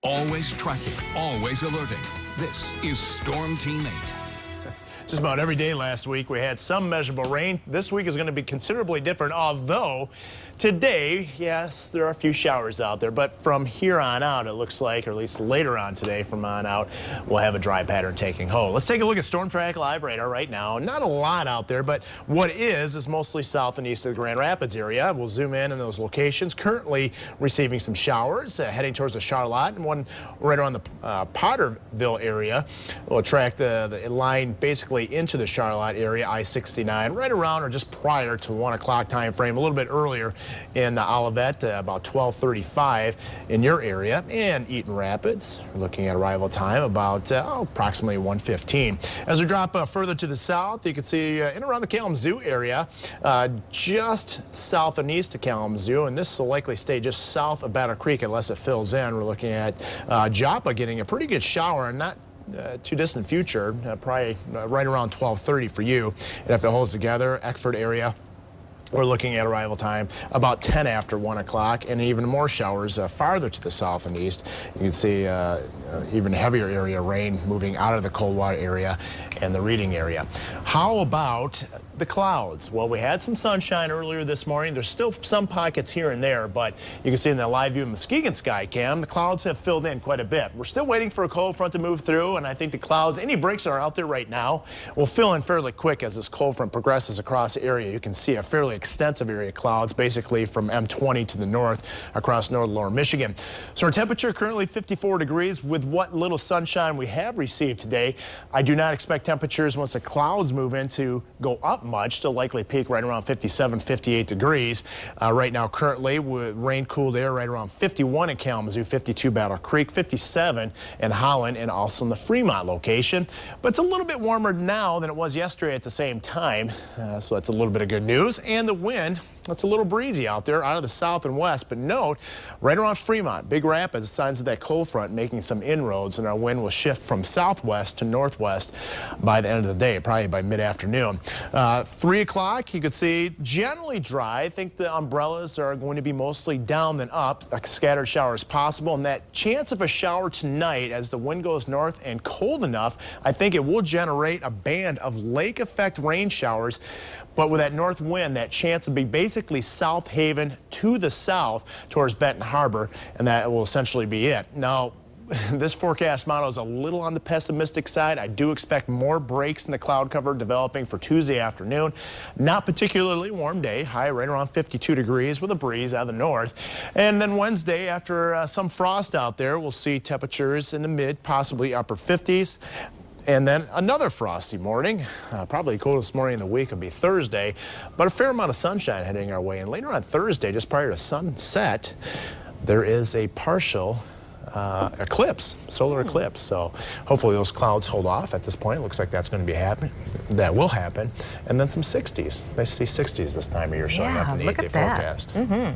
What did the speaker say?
Always tracking, always alerting. This is Storm Team 8. Just about every day last week we had some measurable rain. This week is going to be considerably different, although today, yes, there are a few showers out there, but from here on out it looks like, or at least later on today from on out, we'll have a dry pattern taking hold. Let's take a look at Storm Track Live radar right now. Not a lot out there, but what is mostly south and east of the Grand Rapids area. We'll zoom in on those locations. Currently receiving some showers heading towards the Charlotte, and one right around the Potterville area. We'll track the line basically into the Charlotte area, I-69, right around or just prior to 1 o'clock time frame, a little bit earlier in the Olivet, about 12:35 in your area, and Eaton Rapids. We're looking at arrival time about approximately 1:15. As we drop further to the south, you can see in and around the Kalamazoo area, just south and east of Kalamazoo, and this will likely stay just south of Battle Creek unless it fills in. We're looking at Joppa getting a pretty good shower, and not too distant future, probably right around 12:30 for you. And if it holds together, Eckford area, we're looking at arrival time about 10 after 1 o'clock, and even more showers farther to the south and east. You can see even heavier area rain moving out of the Coldwater area and the Reading area. How about the clouds? Well, we had some sunshine earlier this morning. There's still some pockets here and there, but you can see in the live view of Muskegon sky cam, the clouds have filled in quite a bit. We're still waiting for a cold front to move through, and I think the clouds, any breaks that are out there right now, will fill in fairly quick as this cold front progresses across the area. You can see a fairly extensive area of clouds, basically from M20 to the north across north lower Michigan. So our temperature currently 54 degrees with what little sunshine we have received today. I do not expect temperatures once the clouds move in to go up much. Still likely peak right around 57, 58 degrees. Right now currently with rain cooled air right around 51 in Kalamazoo, 52 Battle Creek, 57 in Holland, and also in the Fremont location. But it's a little bit warmer now than it was yesterday at the same time. So that's a little bit of good news. And the wind, it's a little breezy out there out of the south and west, but note right around Fremont, Big Rapids, signs of that cold front making some inroads, and our wind will shift from southwest to northwest by the end of the day, probably by mid-afternoon. 3 o'clock, you could see generally dry. I think the umbrellas are going to be mostly down than up. A scattered shower is possible, and that chance of a shower tonight as the wind goes north and cold enough, I think it will generate a band of lake effect rain showers. But with that north wind, that chance will be basically South Haven to the south towards Benton Harbor, and that will essentially be it. Now, this forecast model is a little on the pessimistic side. I do expect more breaks in the cloud cover developing for Tuesday afternoon. Not particularly warm day, high right around 52 degrees with a breeze out of the north. And then Wednesday, after some frost out there, we'll see temperatures in the mid, possibly upper 50s. And then another frosty morning, probably the coldest morning of the week will be Thursday, but a fair amount of sunshine heading our way. And later on Thursday, just prior to sunset, there is a partial eclipse, solar eclipse. So hopefully those clouds hold off at this point. It looks like that's going to be happening. That will happen. And then some 60s. Nice to see 60s this time of year showing up in the 8-day forecast. And